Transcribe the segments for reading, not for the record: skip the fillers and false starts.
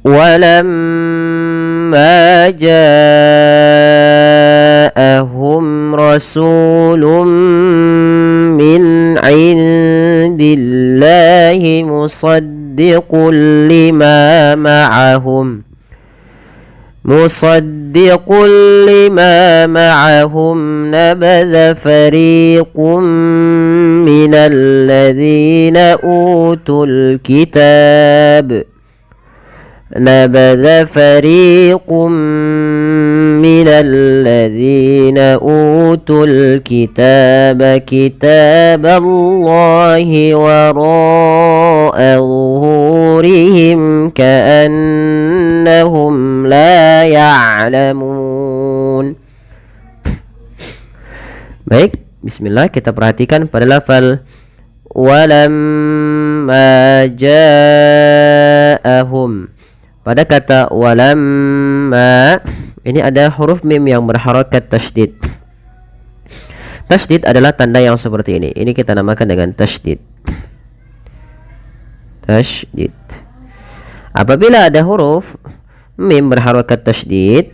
walamma ja'ahum rasulun min indillahi musaddiqul lima ma'ahum نبذ فريق من الذين أوتوا الكتاب كتاب الله وراء ظهورهم كأنهم لا يعلمون. Baik, bismillah, kita perhatikan pada lafal walamma ja'ahum. Pada kata walamma ini ada huruf mim yang berharakat tasydid. Tasydid adalah tanda yang seperti ini. Ini kita namakan dengan tasydid. Tasydid. Apabila ada huruf mim berharakat tasydid,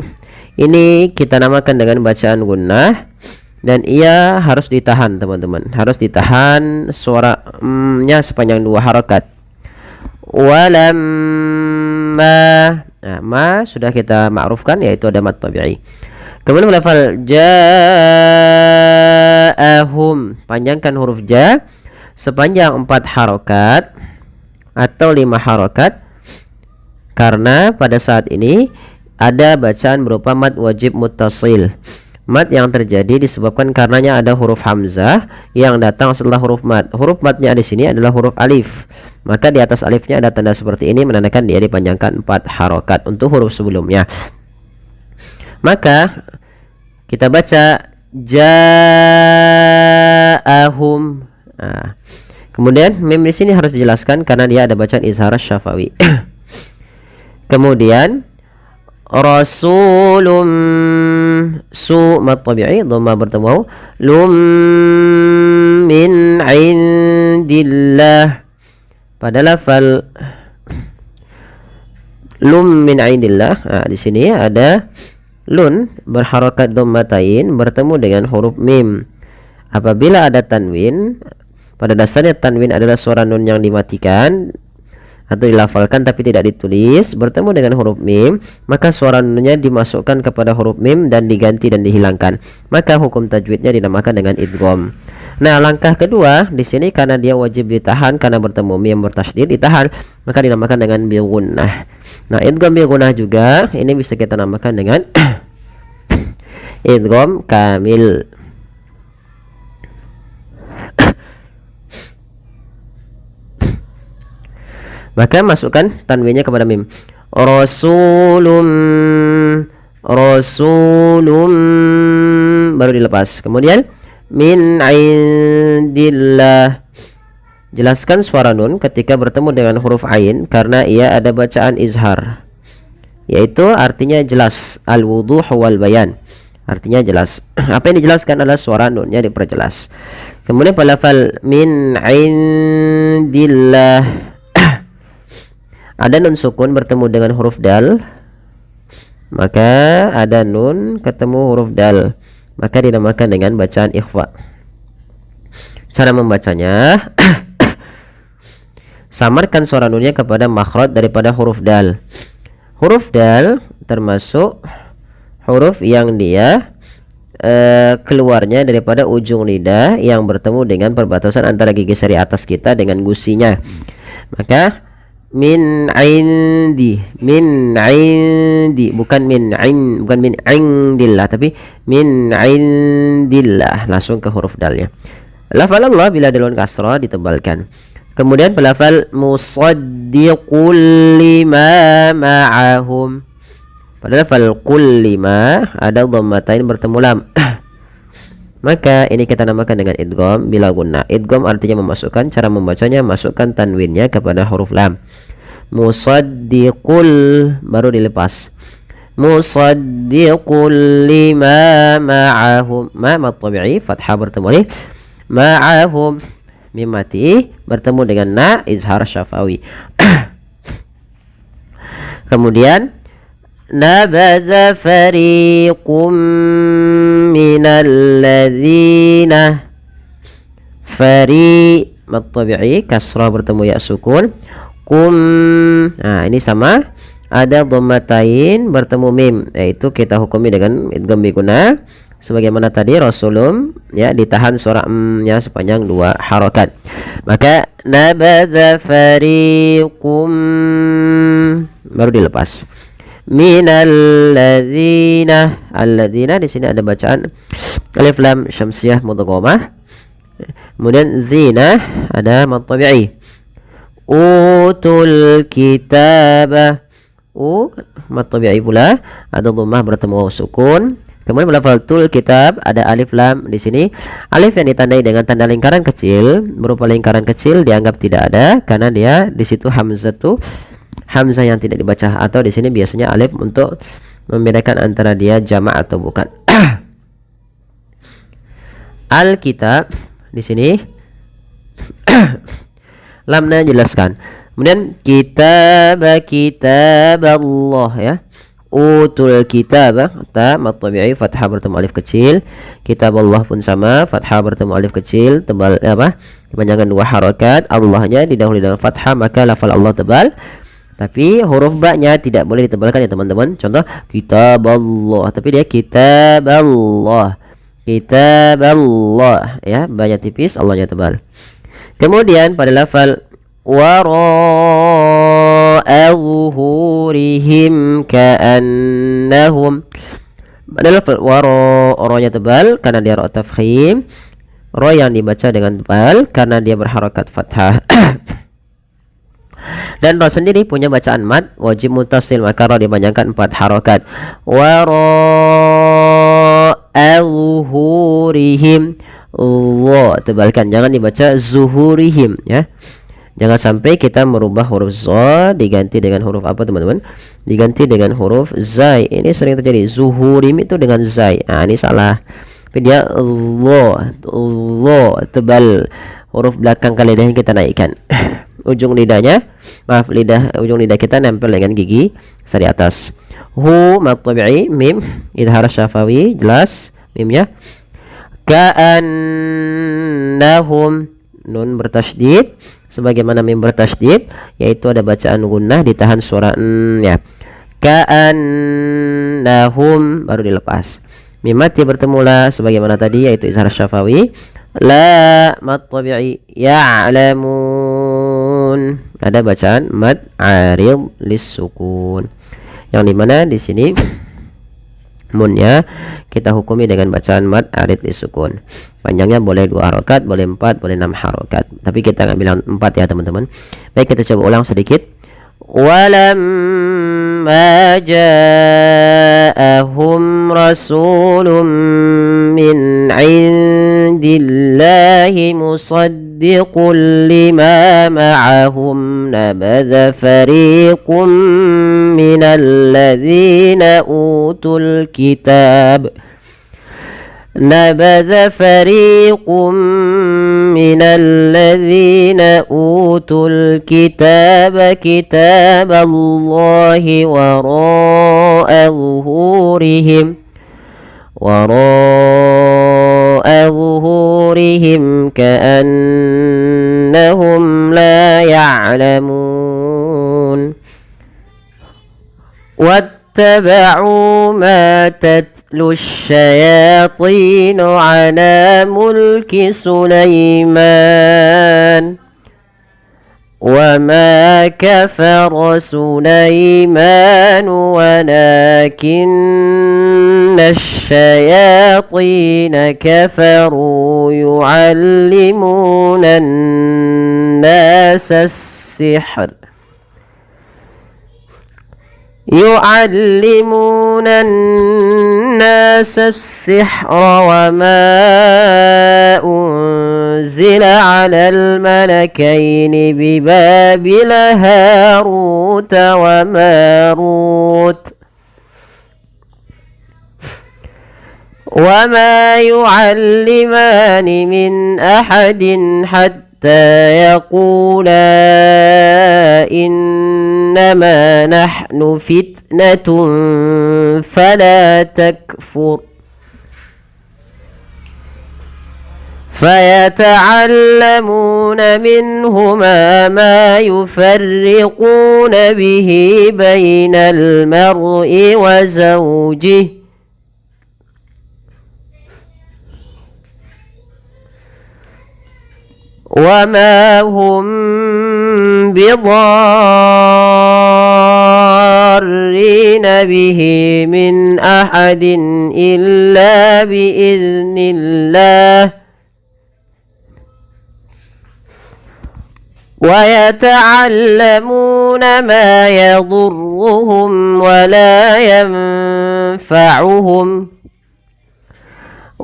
ini kita namakan dengan bacaan gunnah, dan ia harus ditahan, teman-teman. Harus ditahan suaranya sepanjang 2 harakat. Walamma, nah, ma sudah kita ma'rufkan, yaitu ada mad tabi'i. Kemudian lafal ja'ahum, panjangkan huruf ja sepanjang 4 harakat atau 5 harakat, karena pada saat ini ada bacaan berupa mad wajib muttasil. Mad yang terjadi disebabkan karenanya ada huruf hamzah yang datang setelah huruf mad. Huruf madnya di sini adalah huruf alif. Maka di atas alifnya ada tanda seperti ini menandakan dia dipanjangkan 4 harokat untuk huruf sebelumnya. Maka kita baca ja'ahum. Nah, kemudian mim di sini harus dijelaskan karena dia ada bacaan izhar syafawi. Kemudian rasulum, su mad tabi'i, dhamma bertemu, lum min indillah. Pada lafal lum min indillah, nah, di sini ada lun berharakat dhammatain bertemu dengan huruf mim. Apabila ada tanwin, pada dasarnya tanwin adalah suara nun yang dimatikan atau dilafalkan tapi tidak ditulis, bertemu dengan huruf mim, maka suara nunnya dimasukkan kepada huruf mim dan diganti dan dihilangkan. Maka hukum tajwidnya dinamakan dengan idgham. Nah, langkah kedua di sini karena dia wajib ditahan karena bertemu mim bertasydid, ditahan, maka dinamakan dengan bi gunnah. Nah, idgham bi gunnah juga ini bisa kita namakan dengan idgham kamil. Maka masukkan tanwinnya kepada mim. Rasulum, rasulum, baru dilepas. Kemudian min indillah. Jelaskan suara nun ketika bertemu dengan huruf ain karena ia ada bacaan izhar, yaitu artinya jelas, al-wuduh wal bayan. Artinya jelas. Apa yang dijelaskan adalah suara nunnya diperjelas. Kemudian pada lafal min indillah ada nun sukun bertemu dengan huruf dal, maka ada nun ketemu huruf dal, maka dinamakan dengan bacaan ikhfa. Cara membacanya samarkan suara nunnya kepada makhraj daripada huruf dal. Huruf dal termasuk huruf yang dia keluarnya daripada ujung lidah yang bertemu dengan perbatasan antara gigi seri atas kita dengan gusinya. Maka min indi, bukan min indillah, tapi min indillah, langsung ke huruf dalnya. Lafal Allah bila dalun kasrah ditebalkan. Kemudian pelafal musaddiqul lima ma'ahum. Pada lafal qul lima ada dhammatain bertemu lam. Maka ini kita namakan dengan idgham bila gunnah. Idgham artinya memasukkan, cara membacanya masukkan tanwinnya kepada huruf lam. Musaddiqul baru dilepas. Musaddiqul lima ma'ahum. Ma tabi'i fathah bertemu nih. Ma'ahum mim mati bertemu dengan na izhar syafawi. Kemudian nabadza fariqum minal ladzina, fari mad tabi'i kasrah bertemu ya sukun, kum, nah ini sama ada dhammatain bertemu mim, yaitu kita hukumi dengan idgham bi gunnah sebagaimana tadi rasulum ya ditahan suara nya sepanjang 2 harokat. Maka nabadza fariqum baru dilepas. Minal ladzina, alladzina di sini ada bacaan alif lam syamsiyah mudghamah. Kemudian zina ada mad tabi'i. Utul kitaba, mad tabi'i pula ada dhammah bertemu sukun. Kemudian lafal kitab ada alif lam di sini. Alif yang ditandai dengan tanda lingkaran kecil berupa lingkaran kecil dianggap tidak ada karena dia di situ hamzah yang tidak dibaca, atau di sini biasanya alif untuk membedakan antara dia jamak atau bukan. Al-kitab di sini lamnya jelaskan. Kemudian kitaballah ya. Utul kitabah, ta mad tabi'i fathah bertemu alif kecil. Kitaballah pun sama, fathah bertemu alif kecil, tebal apa? Dipanjangkan 2 harokat. Allahnya didahului dengan fathah, maka lafal Allah tebal. Tapi huruf ba-nya tidak boleh ditebalkan ya teman-teman. Contoh kitaballah, tapi dia kitaballah. Kitaballah ya, ba-nya tipis, Allahnya tebal. Kemudian pada lafal wara'a zuhurihim ka'annahum, pada lafal ro-nya tebal karena dia ro tafkhim, ro yang dibaca dengan tebal karena dia berharokat fathah. Dan ro sendiri punya bacaan mad wajib muttasil, maka ro dipanjangkan 4 harokat. Wara'a zuhurihim, Allah tebalkan, jangan dibaca zuhurihim ya. Jangan sampai kita merubah huruf za diganti dengan huruf apa teman-teman? Diganti dengan huruf zai. Ini sering terjadi. Zuhurim itu dengan zai. Nah, ini salah. Tapi dia Allah tebal. Huruf belakang lidahnya kita naikkan. Ujung lidahnya, ujung lidah kita nempel dengan gigi sari atas. Hu mad tabi'i mim idhar syafawi jelas mimnya. Ka'annahum, nun bertasydid sebagaimana mim bertasydid, yaitu ada bacaan gunnah ditahan suara n ya. Ka'annahum baru dilepas. Mim mati bertemu la sebagaimana tadi, yaitu izhar syafawi. La mad tabi'i ya'lamun, ada bacaan mad arid lis-sukun, yang dimana di sini munnya kita hukumi dengan bacaan mad arid lis-sukun. Panjangnya boleh 2 harokat, boleh 4, boleh 6 harokat. Tapi kita nggak bilang 4 ya teman-teman. Baik, kita coba ulang sedikit. Walamma ja'ahum rasulun min indillahi musaddiqun lima ma'ahum nabadza fariqum minal ladzina utul kitab. نبذ فريق من الذين أوتوا الكتاب كتاب الله وراء ظهورهم كأنهم لا يعلمون. واتبعوا ما تتلو الشياطين على ملك سليمان وما كفر سليمان ولكن الشياطين كفروا يعلمون الناس السحر وما أنزل على الملكين ببابل هاروت وماروت وما يعلمان من أحد حتى يقولا إنما نحن فتنة فلا تكفر فيتعلمون منهما ما يفرقون به بين المرء وزوجه وما هم بضارين به من أحد إلا بإذن الله ويتعلمون ما يضرهم ولا ينفعهم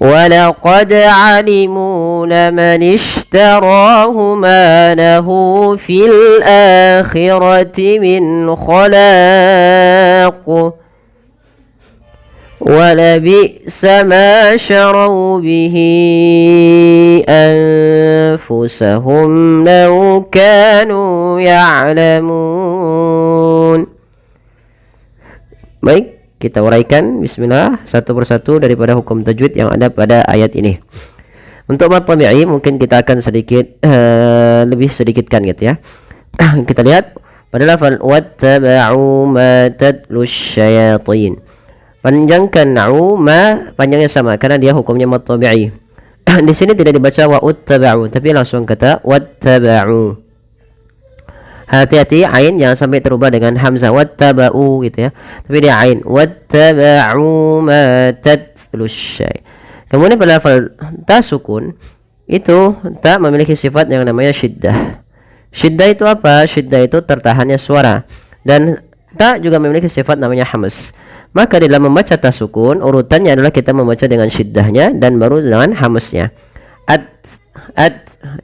ولقد علموا لمن اشتراه ما له في الآخرة من خلاق ولبئس ما شروا به أنفسهم لو كانوا يعلمون. Baik, kita uraikan bismillah satu persatu daripada hukum tajwid yang ada pada ayat ini. Untuk mad tabi'i mungkin kita akan sedikit lebih sedikitkan gitu ya. Kita lihat pada lafal wattaba'u ma tatlu syayatin. Panjangkan na'u ma panjangnya sama karena dia hukumnya mad tabi'i. Di sini tidak dibaca wa uttaba'u tapi langsung kata wattaba'u. Hati-hati ain jangan sampai terubah dengan hamzah wattaba'u gitu ya. Tapi dia ain wattaba'u ma tatlu syai. Kemudian pada lafal ta sukun itu ta memiliki sifat yang namanya syiddah. Syiddah itu apa? Syiddah itu tertahannya suara dan ta juga memiliki sifat namanya hamas. Maka dalam membaca tasukun urutannya adalah kita membaca dengan syiddahnya dan baru dengan hamasnya. At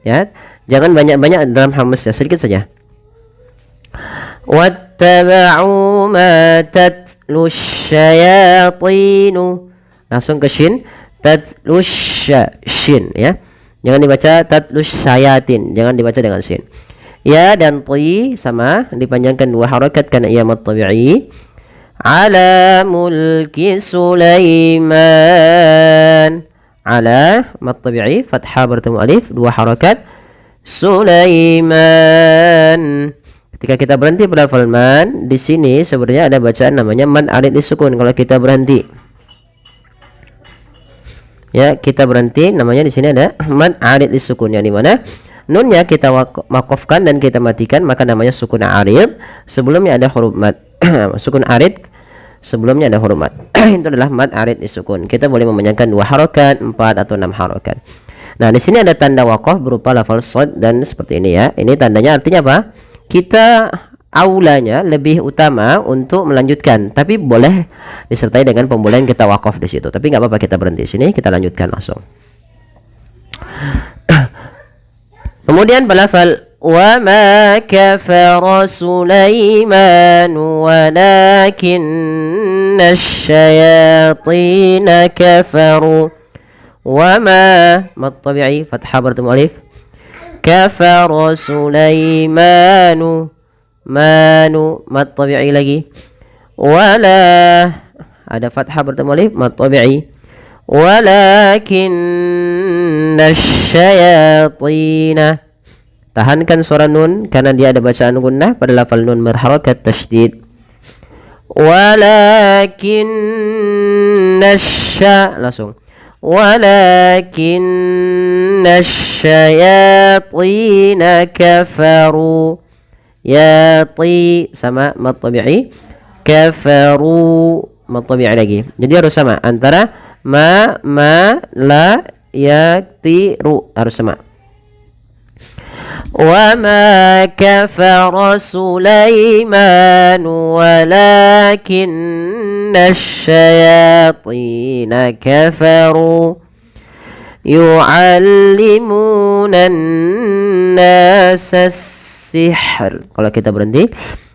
ya. Jangan banyak-banyak dalam hamasnya, sedikit saja. Wattaba'u ma tatlu syayatinu. Langsung ke shin, tatlu shin ya. Jangan dibaca tatlu syayatin, jangan dibaca dengan shin. Ya dan ti sama dipanjangkan dua harakat karena ia mad tabi'i. Ala mulki Sulaiman. Ala mad tabi'i fathah bertemu alif dua harakat Sulaiman. Ketika kita berhenti pada lafal man di sini sebenarnya ada bacaan namanya mad arid disukun. Kalau kita berhenti ya kita berhenti namanya di sini ada mad arid disukun yang di mana nunnya kita wakafkan dan kita matikan maka namanya sukun arid. Sebelumnya ada huruf mad. Sukun arid sebelumnya ada huruf mad. Itu adalah mad arid disukun. Kita boleh memanjangkan 2 harokat, 4 atau 6 harokat. Nah, di sini ada tanda waqaf berupa lafal shad dan seperti ini ya. Ini tandanya artinya apa? Kita aulanya lebih utama untuk melanjutkan, tapi boleh disertai dengan pembolehan kita waqaf di situ. Tapi nggak apa-apa kita berhenti di sini, kita lanjutkan langsung. Kemudian balafal wa ma kafara Sulaiman walakinna asyayatin kafaru. Wa ma mad tabi'i fathah bertemu alif. Kafara Sulaimanu manu mad tabi'i lagi. Wala ada fathah bertemu alif mad tabi'i. Walakinna asyayatin. Tahankan suara nun karena dia ada bacaan gunnah pada lafal nun berharakat tasydid. Walakinna langsung. Walakinna asyayatin kafaru. Yati sama mad tabi'i. Kafaru mad tabi'i lagi. Jadi harus sama antara ma la yaktiru harus sama. وما كفر سليمان ولكن الشياطين كفروا يعلمون الناس السحر. Kalau kita berhenti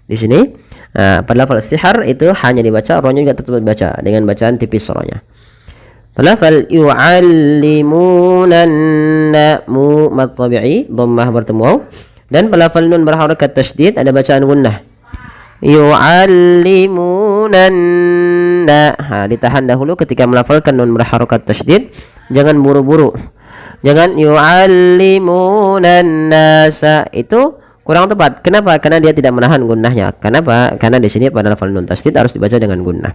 di sini pada lafal sihar itu hanya dibaca, rohnya juga tetap dibaca dengan bacaan tipis rohnya. Lafal yu'allimunan mu mad tabi'i dhammah bertemu waw. Dan pada lafal nun berharakat tasydid ada bacaan gunnah. Yu'allimunan, ditahan dahulu ketika melafalkan nun berharakat tasydid, jangan buru-buru. Jangan yu'allimunan nasa, itu kurang tepat. Kenapa? Karena dia tidak menahan gunnahnya. Kenapa? Karena di sini pada lafal nun tasydid harus dibaca dengan gunnah.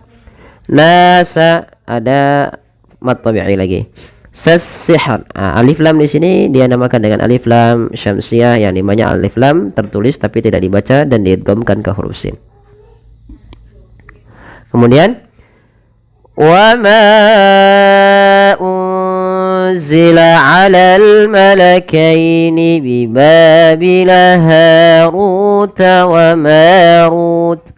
Nasa ada mad tabi'i lagi. Sasihr, alif lam di sini dia namakan dengan alif lam syamsiyah, yang namanya alif lam tertulis tapi tidak dibaca dan diidghamkan ke huruf sin. Kemudian wa ma unzila 'alal malakaini bi babila harut wa marut.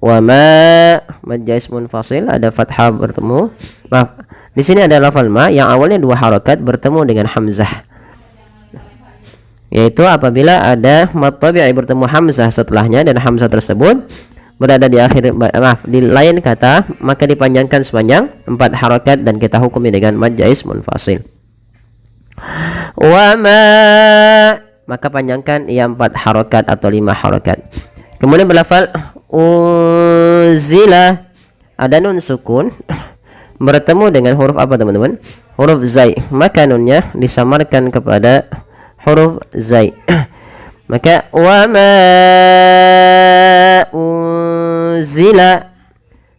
Wa ma majaz munfasil, ada fathah bertemu. Maaf, di sini ada lafal ma yang awalnya dua harakat bertemu dengan hamzah. Yaitu apabila ada mad tabi'i bertemu hamzah setelahnya dan hamzah tersebut berada di akhir, di lain kata, maka dipanjangkan sepanjang 4 harakat dan kita hukumi dengan majaz munfasil. Wa ma, maka panjangkan ia 4 harakat atau 5 harakat. Kemudian berlafal unzila, ada nun sukun bertemu dengan huruf apa teman-teman? Huruf zai, maka nunnya disamarkan kepada huruf zai. Maka wa ma unzila,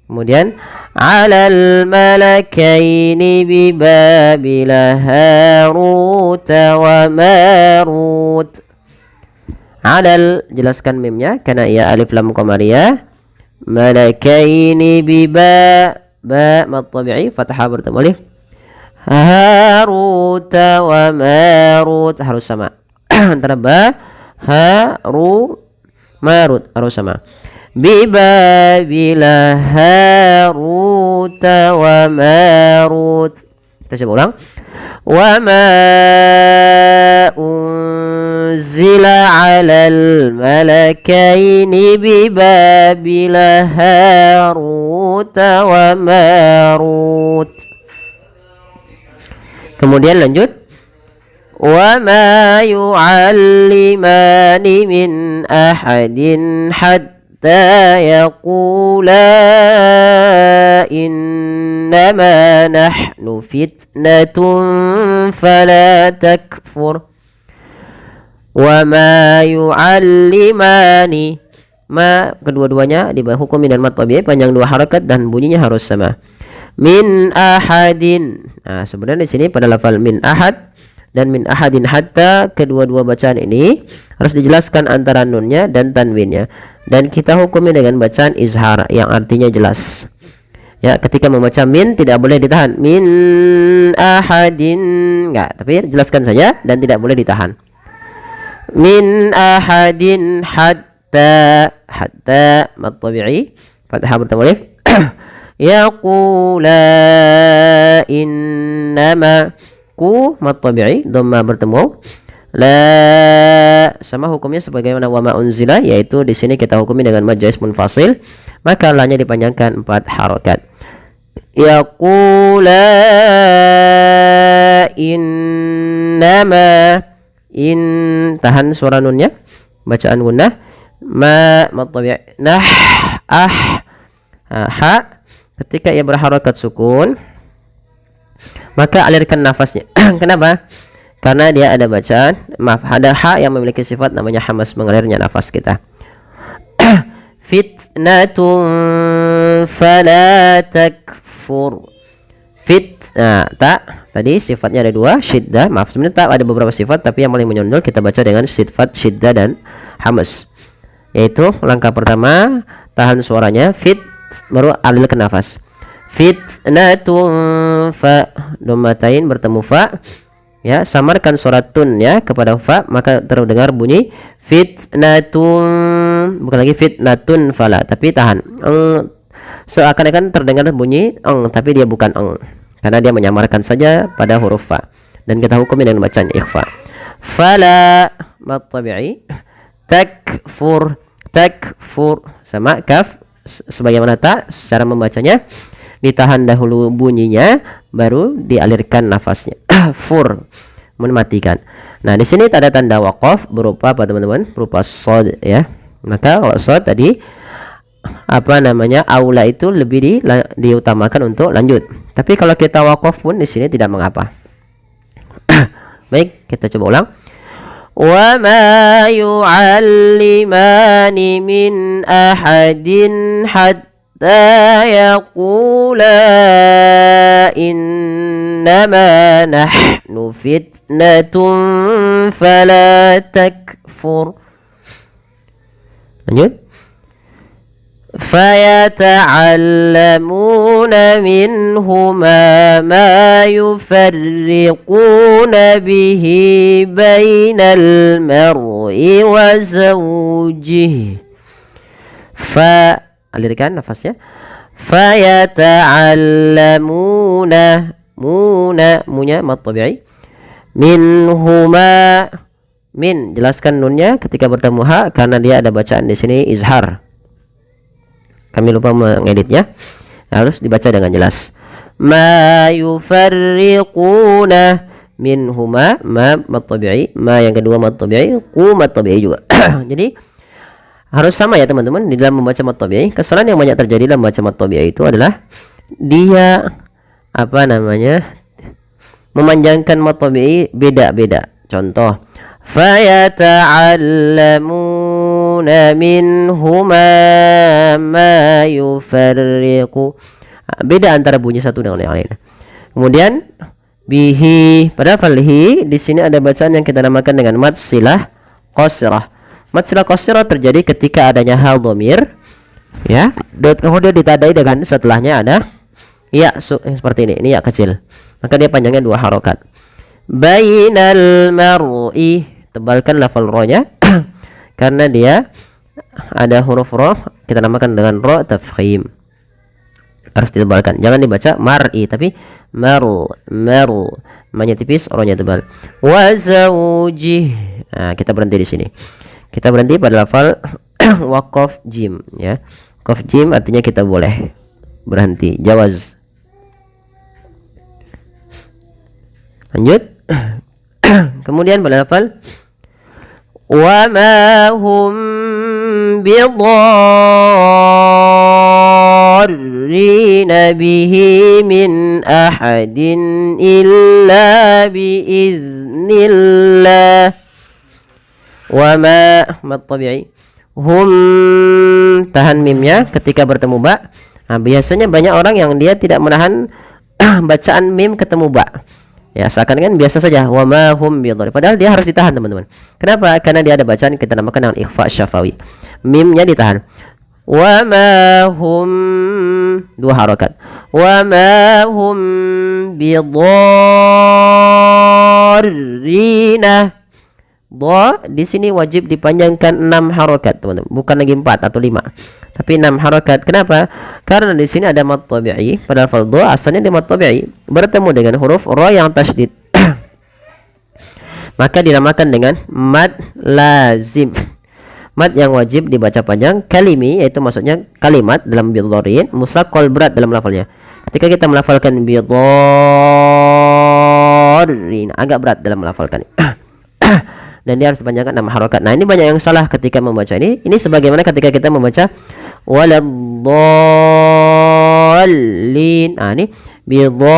kemudian 'alal malakaini bi babila harut wa marut. Alal, jelaskan mimnya karena ia alif lam qamariyah. Malakaini bi ba mad tabi'i fathah bertemu alif. Harut wa marut harus sama. Antara ba marut harus sama. Bi babila harut wa marut. Kita coba ulang. Wa ma unzila 'alal malakaini bi babila harut wa marut. Kemudian lanjut. Wa ma yu'allimani min ahadin hatta yaqula innama nahnu fitnatun fala takfur. Wa ma yu'allimani, ma kedua-duanya dihukumi dan mad tabi'i panjang 2 harakat dan bunyinya harus sama. Min ahadin, sebenarnya di sini pada lafal min ahad dan min ahadin hatta, kedua-dua bacaan ini harus dijelaskan antara nunnya dan tanwinnya, dan kita hukumi dengan bacaan izhar yang artinya jelas. Ya, ketika membaca min tidak boleh ditahan. Min ahadin, enggak, tapi jelaskan saja dan tidak boleh ditahan. Min ahadin hatta mad tabi'i fathah bertemu alif. Yaqula innama, ku mad tabi'i dhamma bertemu la, sama hukumnya sebagaimana wa ma unzila, yaitu di sini kita hukumi dengan majaz munfasil, maka la-nya dipanjangkan 4 harakat. Yaqula innama, in tahan suara nunnya, bacaan gunnah. Ma mad tabi'i nah ha, ketika ia berharakat sukun maka alirkan nafasnya. Kenapa? Karena dia ada bacaan, ada ha yang memiliki sifat namanya hamas, mengalirnya nafas kita. Fitnatun fala takfur. Ta tadi sifatnya ada 2, syiddah, maaf sebenarnya tak ada beberapa sifat, tapi yang paling menonjol kita baca dengan sifat syiddah dan hamas, yaitu langkah pertama tahan suaranya fit, baru alirkan nafas. Fitnatun fa, dhammatain bertemu fa, ya, samarkan suara tun ya kepada fa, maka terdengar bunyi fitnatun, bukan lagi fitnatun fala, tapi tahan. Seakan-akan terdengar bunyi tapi dia bukan karena dia menyamarkan saja pada huruf fa, dan kita hukumi dengan bacaan ikhfa. Fala mad tabi'i, takfur sama kaf sebagaimana ta secara membacanya. ditahan dahulu bunyinya, baru dialirkan nafasnya. Fur, mematikan. Nah, di sini ada tanda waqaf berupa apa teman-teman? Berupa shad ya. Maka kalau shad tadi apa namanya? Aula itu lebih diutamakan untuk lanjut. Tapi kalau kita waqaf pun di sini tidak mengapa. Baik, kita coba ulang. Wa ma yu'allimani min ahadin hatta yaqula innama nahnu fitnatun fala takfur. Lanjut. فيتعلمون منهما ما يفرقون به بين المرء وزوجه. alirkan nafasnya. فيتعلمون munya mad tabi'i minhuma min, jelaskan nunnya ketika bertemu ha karena dia ada bacaan di sini izhar. Kami lupa mengeditnya, harus dibaca dengan jelas. Ma yufarriquna minhuma, ma mad tabi'i, ma yang kedua mad tabi'i, qu mad tabi'i juga. Jadi harus sama ya teman-teman di dalam membaca mad tabi'i. Kesalahan yang banyak terjadi dalam membaca mad tabi'i itu adalah dia apa namanya? Memanjangkan mad tabi'i beda-beda. Contoh, fayata'allamuna minhuma ma yufarriqu. Beda antara bunyi satu dengan yang lain. Kemudian bihi, pada falhi di sini ada bacaan yang kita namakan dengan mad silah qasrah. Mad silah qasrah terjadi ketika adanya hal dhamir ya, kemudian ditandai dengan setelahnya ada ya seperti ini ya kecil. Maka dia panjangnya 2 harokat. Bainal mar'i, tebalkan lafal ro-nya karena dia ada huruf ro, kita namakan dengan ro tafkhim. Harus ditebalkan, jangan dibaca mar'i tapi maru. Ma-nya tipis, ro-nya tebal. Wa zawjih. Nah, kita berhenti di sini. Kita berhenti pada lafal waqaf jim ya. Qaf jim artinya kita boleh berhenti, jawaz. Lanjut. Kemudian pada lafal wa ma hum bidarrina bihi min ahadin illa biiznillah. Wa ma mad tabi'i, hum tahan mimnya ketika bertemu ba. Nah, biasanya banyak orang yang dia tidak menahan bacaan mim ketemu ba. Ya, seakan-akan biasa saja wa ma hum bidhar. Padahal dia harus ditahan, teman-teman. Kenapa? Karena dia ada bacaan kita namakan dengan ikhfa syafawi. Mimnya ditahan. Wa ma hum, 2 harokat. Wa ma hum bidharrina. Dha di sini wajib dipanjangkan 6 harokat, teman-teman. Bukan lagi 4 atau 5. Tapi 6 harokat. Kenapa? Karena di sini ada mad tabi'i. Pada lafal dha asalnya di mad tabi'i bertemu dengan huruf ra yang tasydid. Maka dinamakan dengan mad lazim. Mad yang wajib dibaca panjang, kalimi yaitu maksudnya kalimat dalam bidharin, musaqqal berat dalam lafalnya. Ketika kita melafalkan bidharin agak berat dalam melafalkan. Dan dia harus dipanjangkan 6 harokat. Nah, ini banyak yang salah ketika membaca ini. Ini sebagaimana ketika kita membaca waladhdallin. Nah, ini bidharrina,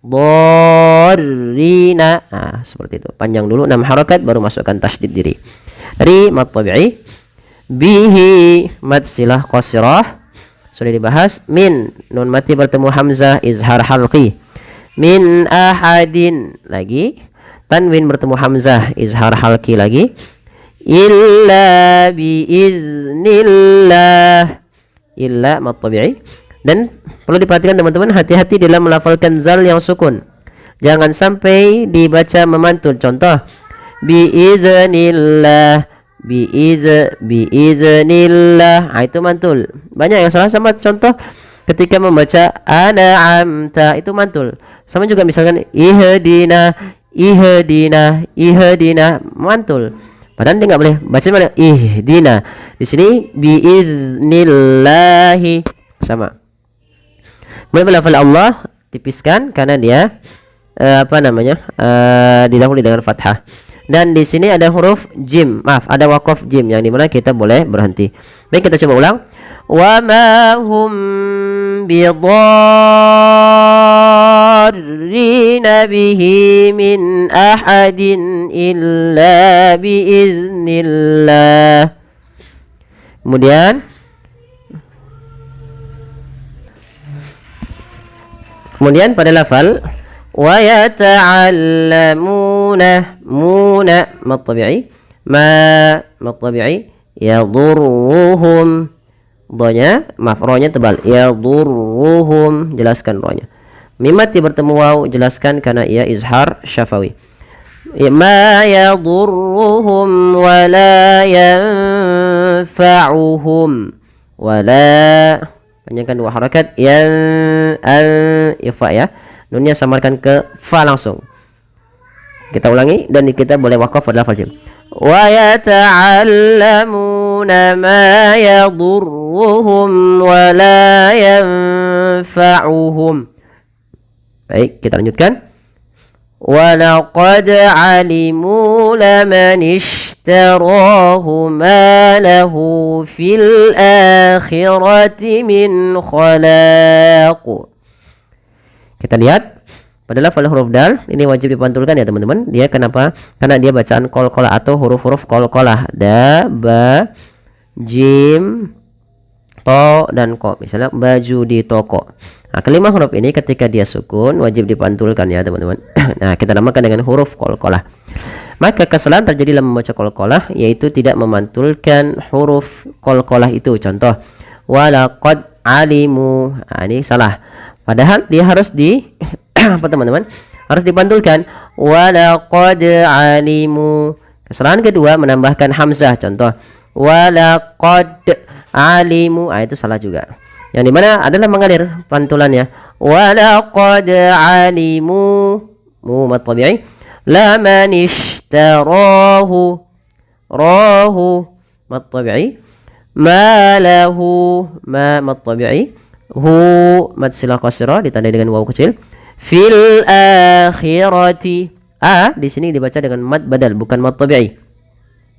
dharrina. Nah, seperti itu. Panjang dulu 6 harokat baru masukkan tasydid diri. Ri mad tabi'i, bihi mad silah qasrah. Sudah dibahas. Min nun mati bertemu hamzah izhar halqi. Min ahadin lagi, tanwin bertemu hamzah izhar halqi lagi. Illa biiznillah, illa mad tabi'i. Dan perlu diperhatikan teman-teman, hati-hati dalam melafalkan zal yang sukun. Jangan sampai dibaca memantul. Contoh biiznillah, biiznillah. Itu mantul. Banyak yang salah sama contoh ketika membaca an'amta, itu mantul. Sama juga misalkan ihdina, mantul. Padahal dia nggak boleh baca mana ihdina. Di sini biiznillahi sama. Kemudian lafal Allah tipiskan karena dia didahului dengan fathah. Dan di sini ada huruf jim, maaf, ada waqaf jim yang dimana kita boleh berhenti. Baik, kita coba ulang. Wa ma hum bidarrina bihi min ahadin illa biiznillah. Kemudian pada lafal wa yata'allamuna muna mad tabi'i mad tabi'i yadurruhum donya maaf ronya tebal yadurruhum jelaskan ronya. Mim mati bertemu waw jelaskan karena ia izhar syafawi. Ma yadurruhum wa la yanfa'uhum wa la panjangkan dua harakat ifa ya. Nunnya samarkan ke fa langsung. Kita ulangi dan kita boleh wakaf pada lafal jim. Wa yata'allamuna ma yadurruhum wa la yanfa'uhum. Baik, kita lanjutkan. Wa laqad 'alimu laman ishtarahu ma lahu fil akhirati min khalaq. Kita lihat pada lafal huruf dal ini wajib dipantulkan ya teman-teman. Dia kenapa? Karena dia bacaan qalqalah atau huruf-huruf qalqalah. Da, ba, jim, to dan ko. Misalnya baju di toko. Nah, kelima huruf ini ketika dia sukun wajib dipantulkan ya teman-teman. Nah, kita namakan dengan huruf qalqalah. Maka kesalahan terjadi dalam membaca qalqalah yaitu tidak memantulkan huruf qalqalah itu. Contoh, walaqad alimu. Nah, ini salah. Padahal dia harus apa teman-teman? Harus dipantulkan. Walaqad alimu. Kesalahan kedua menambahkan hamzah. Contoh, walaqad alimu. Itu salah juga. Yang dimana adalah mengalir pantulannya. Walaqad alimu. Mad tabi'i. Laman ishtarahu. Rahu. Mad tabi'i. Ma lahu. Mad tabi'i. Hu mad silah qasrah ditandai dengan waw kecil. Fil akhirati. Di sini dibaca dengan mad badal bukan mad tabi'i.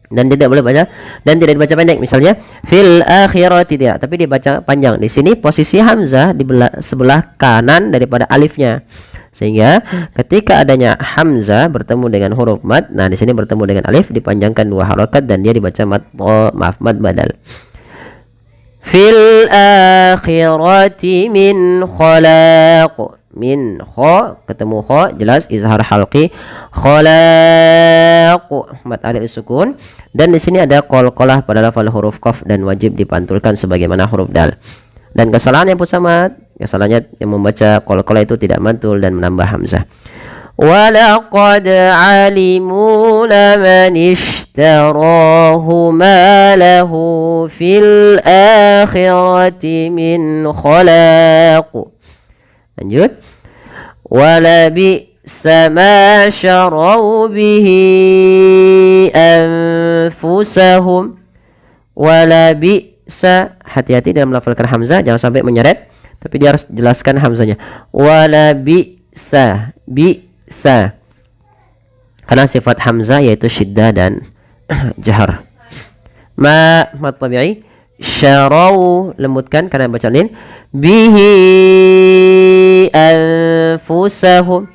Dan tidak boleh baca dan tidak dibaca pendek. Misalnya fil akhirati tidak, tapi dibaca panjang. Di sini posisi hamzah di sebelah kanan daripada alifnya. Sehingga ketika adanya hamzah bertemu dengan huruf mad, nah di sini bertemu dengan alif dipanjangkan dua harakat dan dia dibaca mad badal. Fil akhirati min khalaq. Min kha ketemu kha jelas izhar halqi. Khalaq mad alif sukun. Dan di sini ada qalqalah pada lafal huruf qaf dan wajib dipantulkan sebagaimana huruf dal. Dan kesalahan yang sama, kesalahannya yang membaca qalqalah itu tidak mantul dan menambah hamzah. وَلَقَدْ عَلِمُوا لَمَنِ اشْتَرَاهُ مَا لَهُ فِي الْآخِرَةِ مِنْ خَلَاقٍ. Lanjut. وَلَبِئْسَ مَا شَرَوْا بِهِ أَنفُسَهُمْ. وَلَبِئْسَ, hati-hati dalam melafalkan hamzah, jangan sampai menyeret, tapi dia harus jelaskan hamzahnya. وَلَبِئْسَ karena sifat hamzah yaitu syiddah dan jahar. Mad tabi'i. Syarau lembutkan karena baca lin. Bihi anfusahum.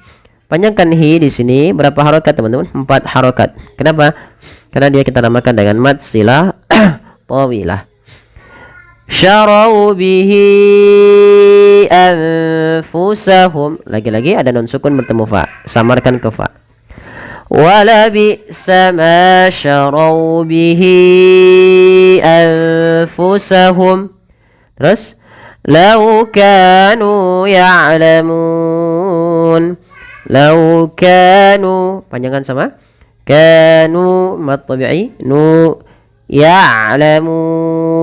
Panjangkan hi di sini berapa harokat teman-teman? 4 harokat. Kenapa? Karena dia kita namakan dengan mad silah tawilah. Syarau bihi anfusahum. Lagi-lagi ada nun sukun bertemu fa, samarkan ke fa. Wala bi'sa ma syarau bihi anfusahum. Terus law kanu ya'lamun. Law kanu panjangan sama kanu mad tabi'i nu ya'lamun.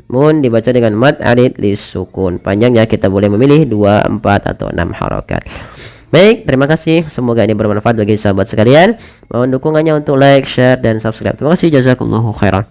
Mun dibaca dengan mad alif lis sukun. Panjangnya kita boleh memilih 2, 4 atau 6 harakat. Baik, terima kasih. Semoga ini bermanfaat bagi sahabat sekalian. Mohon dukungannya untuk like, share, dan subscribe. Terima kasih. Jazakumullahu khairan.